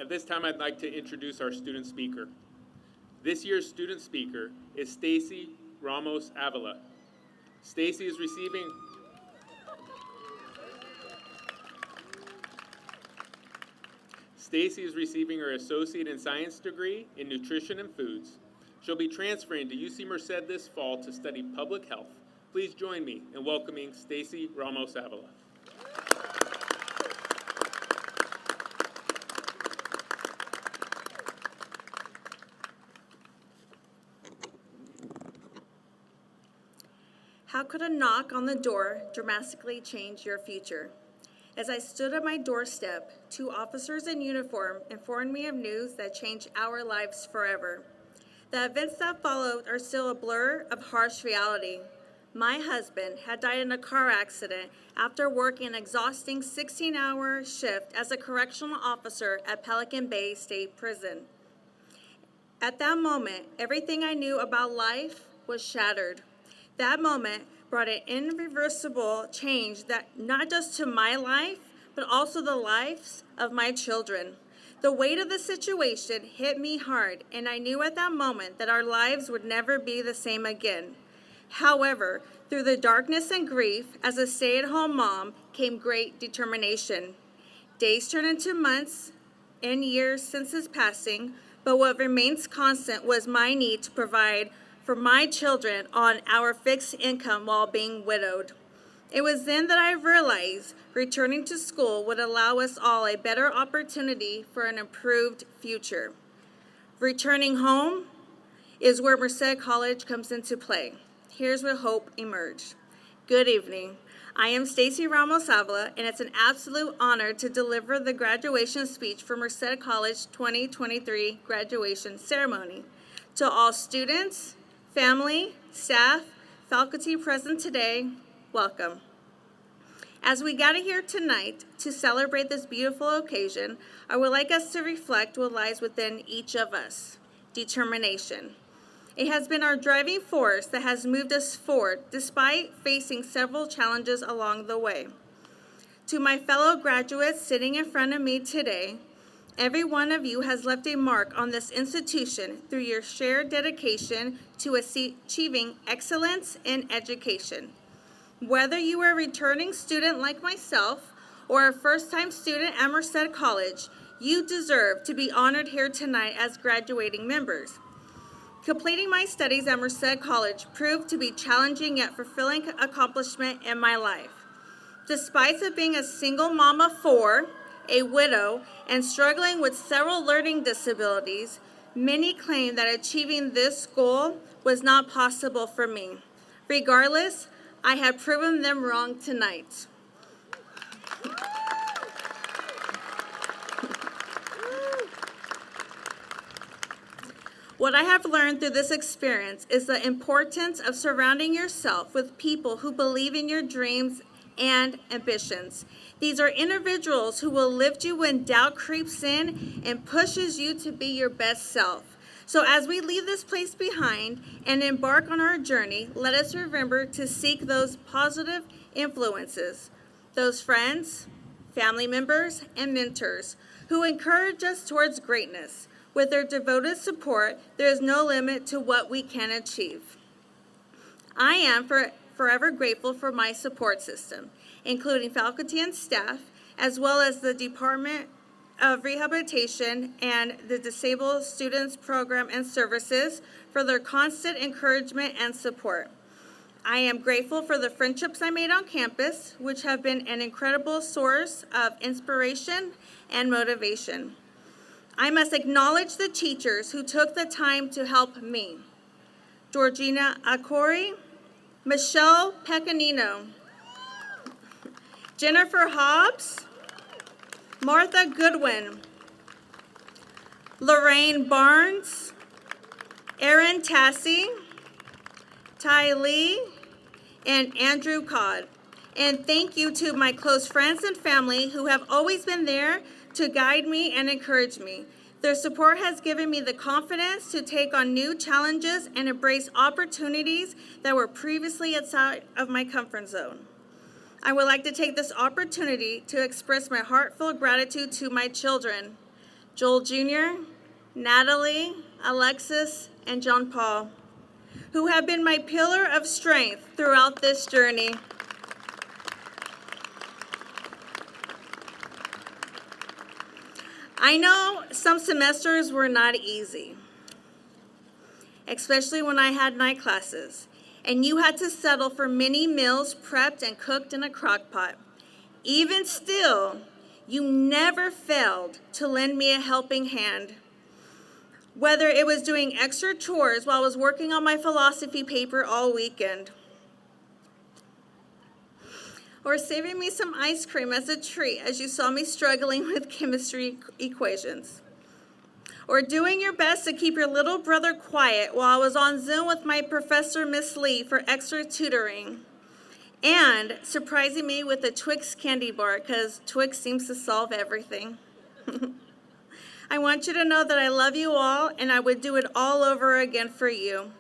At this time, I'd like to introduce our student speaker. This year's student speaker is Stacy Ramos Avila. Stacy is receiving her Associate in Science degree in Nutrition and Foods. She'll be transferring to UC Merced this fall to study public health. Please join me in welcoming Stacy Ramos Avila. How could a knock on the door dramatically change your future? As I stood at my doorstep, 2 officers in uniform informed me of news that changed our lives forever. The events that followed are still a blur of harsh reality. My husband had died in a car accident after working an exhausting 16-hour shift as a correctional officer at Pelican Bay State Prison. At that moment, everything I knew about life was shattered. That moment brought an irreversible change that not just to my life, but also the lives of my children. The weight of the situation hit me hard, and I knew at that moment that our lives would never be the same again. However, through the darkness and grief, as a stay-at-home mom, came great determination. Days turned into months and years since his passing, but what remains constant was my need to provide for my children on our fixed income while being widowed. It was then that I realized returning to school would allow us all a better opportunity for an improved future. Returning home is where Merced College comes into play. Here's where hope emerged. Good evening. I am Stacy Ramos Avila, and it's an absolute honor to deliver the graduation speech for Merced College 2023 graduation ceremony. To all students, family, staff, faculty present today, welcome. As we gather here tonight to celebrate this beautiful occasion, I would like us to reflect what lies within each of us: determination. It has been our driving force that has moved us forward despite facing several challenges along the way. To my fellow graduates sitting in front of me today, every one of you has left a mark on this institution through your shared dedication to achieving excellence in education. Whether you are a returning student like myself or a first-time student at Merced College, you deserve to be honored here tonight as graduating members. Completing my studies at Merced College proved to be challenging yet fulfilling accomplishment in my life. Despite of being a single mom of 4, a widow, and struggling with several learning disabilities, many claim that achieving this goal was not possible for me. Regardless, I have proven them wrong tonight. What I have learned through this experience is the importance of surrounding yourself with people who believe in your dreams and ambitions. These are individuals who will lift you when doubt creeps in and pushes you to be your best self. So as we leave this place behind and embark on our journey, let us remember to seek those positive influences, those friends, family members, and mentors who encourage us towards greatness. With their devoted support, there is no limit to what we can achieve. I am forever grateful for my support system, including faculty and staff, as well as the Department of Rehabilitation and the Disabled Students Program and Services for their constant encouragement and support. I am grateful for the friendships I made on campus, which have been an incredible source of inspiration and motivation. I must acknowledge the teachers who took the time to help me: Georgina Acori, Michelle Pecanino, Jennifer Hobbs, Martha Goodwin, Lorraine Barnes, Erin Tassie, Ty Lee, and Andrew Codd. And thank you to my close friends and family who have always been there to guide me and encourage me. Their support has given me the confidence to take on new challenges and embrace opportunities that were previously outside of my comfort zone. I would like to take this opportunity to express my heartfelt gratitude to my children. Joel Jr., Natalie, Alexis, and John Paul, who have been my pillar of strength throughout this journey. I know some semesters were not easy, especially when I had night classes, and you had to settle for many meals prepped and cooked in a crock pot. Even still, you never failed to lend me a helping hand. Whether it was doing extra chores while I was working on my philosophy paper all weekend, or saving me some ice cream as a treat as you saw me struggling with chemistry equations, or doing your best to keep your little brother quiet while I was on Zoom with my professor, Miss Lee, for extra tutoring, and surprising me with a Twix candy bar because Twix seems to solve everything. I want you to know that I love you all, and I would do it all over again for you.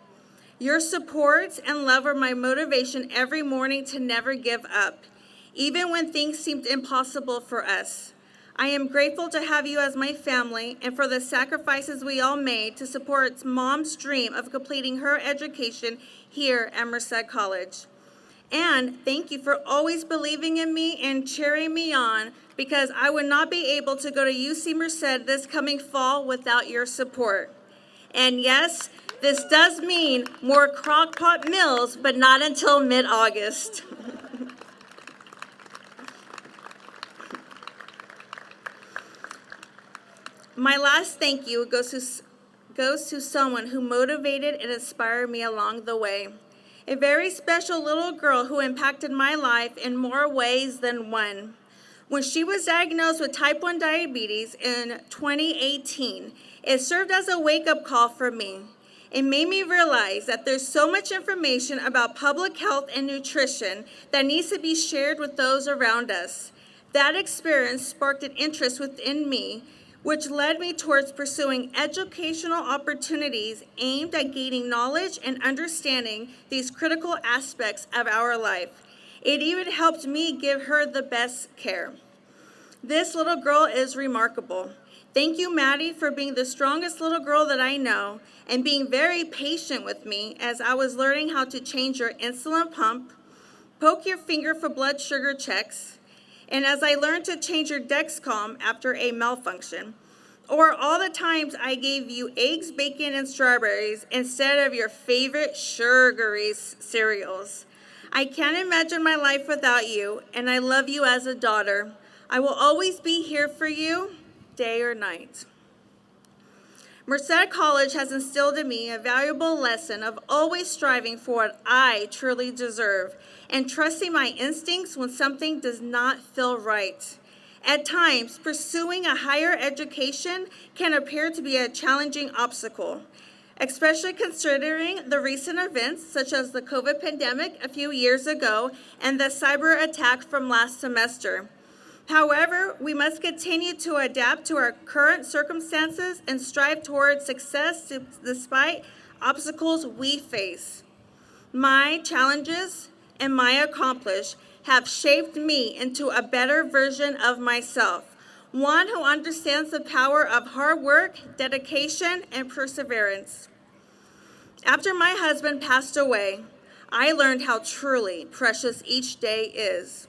Your support and love are my motivation every morning to never give up, even when things seemed impossible for us. I am grateful to have you as my family and for the sacrifices we all made to support Mom's dream of completing her education here at Merced College. And thank you for always believing in me and cheering me on, because I would not be able to go to UC Merced this coming fall without your support. And yes, this does mean more crock-pot meals, but not until mid-August. My last thank you goes to someone who motivated and inspired me along the way. A very special little girl who impacted my life in more ways than one. When she was diagnosed with type 1 diabetes in 2018, it served as a wake-up call for me. It made me realize that there's so much information about public health and nutrition that needs to be shared with those around us. That experience sparked an interest within me, which led me towards pursuing educational opportunities aimed at gaining knowledge and understanding these critical aspects of our life. It even helped me give her the best care. This little girl is remarkable. Thank you, Maddie, for being the strongest little girl that I know and being very patient with me as I was learning how to change your insulin pump, poke your finger for blood sugar checks, and as I learned to change your Dexcom after a malfunction, or all the times I gave you eggs, bacon, and strawberries instead of your favorite sugary cereals. I can't imagine my life without you, and I love you as a daughter. I will always be here for you, day or night. Merced College has instilled in me a valuable lesson of always striving for what I truly deserve and trusting my instincts when something does not feel right. At times, pursuing a higher education can appear to be a challenging obstacle, especially considering the recent events such as the COVID pandemic a few years ago and the cyber attack from last semester. However, we must continue to adapt to our current circumstances and strive towards success despite obstacles we face. My challenges and my accomplishments have shaped me into a better version of myself, one who understands the power of hard work, dedication, and perseverance. After my husband passed away, I learned how truly precious each day is.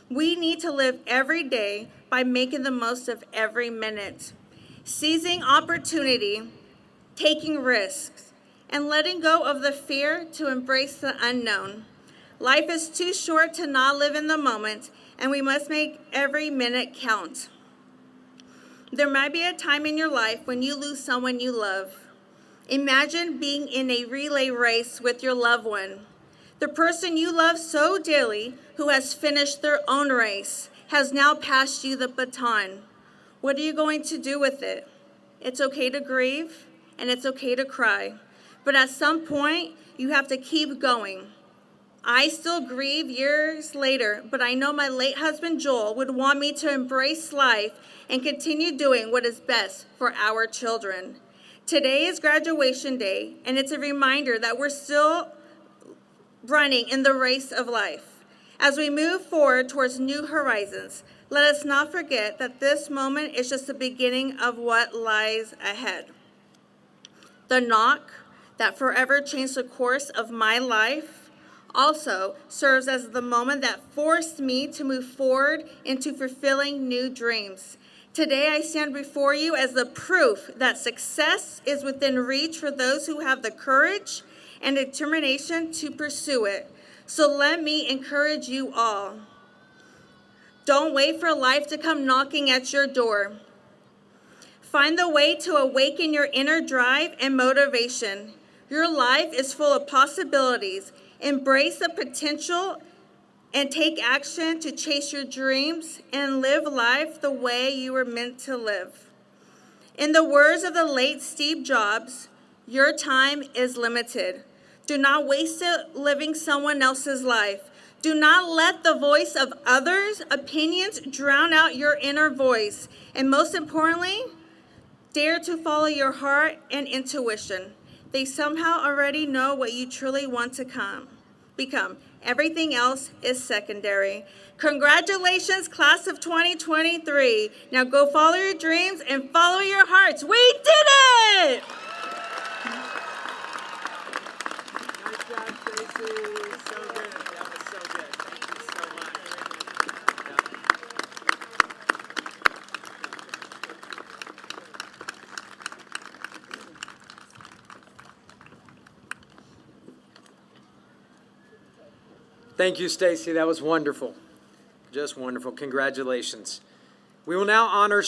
We need to live every day by making the most of every minute, seizing opportunity, taking risks, and letting go of the fear to embrace the unknown. Life is too short to not live in the moment, and we must make every minute count. There might be a time in your life when you lose someone you love. Imagine being in a relay race with your loved one. The person you love so dearly, who has finished their own race, has now passed you the baton. What are you going to do with it? It's okay to grieve, and it's okay to cry. But at some point, you have to keep going. I still grieve years later, but I know my late husband Joel would want me to embrace life and continue doing what is best for our children. Today is graduation day, and it's a reminder that we're still running in the race of life. As we move forward towards new horizons, let us not forget that this moment is just the beginning of what lies ahead. The knock that forever changed the course of my life also serves as the moment that forced me to move forward into fulfilling new dreams. Today I stand before you as the proof that success is within reach for those who have the courage and determination to pursue it. So let me encourage you all. Don't wait for life to come knocking at your door. Find the way to awaken your inner drive and motivation. Your life is full of possibilities. Embrace the potential and take action to chase your dreams and live life the way you were meant to live. In the words of the late Steve Jobs, your time is limited. Do not waste it living someone else's life. Do not let the voice of others' opinions drown out your inner voice. And most importantly, dare to follow your heart and intuition. They somehow already know what you truly want to become. Everything else is secondary. Congratulations, class of 2023. Now go follow your dreams and follow your hearts. We did it! Nice job, Stacy. So good. That was so good. Thank you so much. Thank you, Stacy. That was wonderful. Just wonderful. Congratulations. We will now honor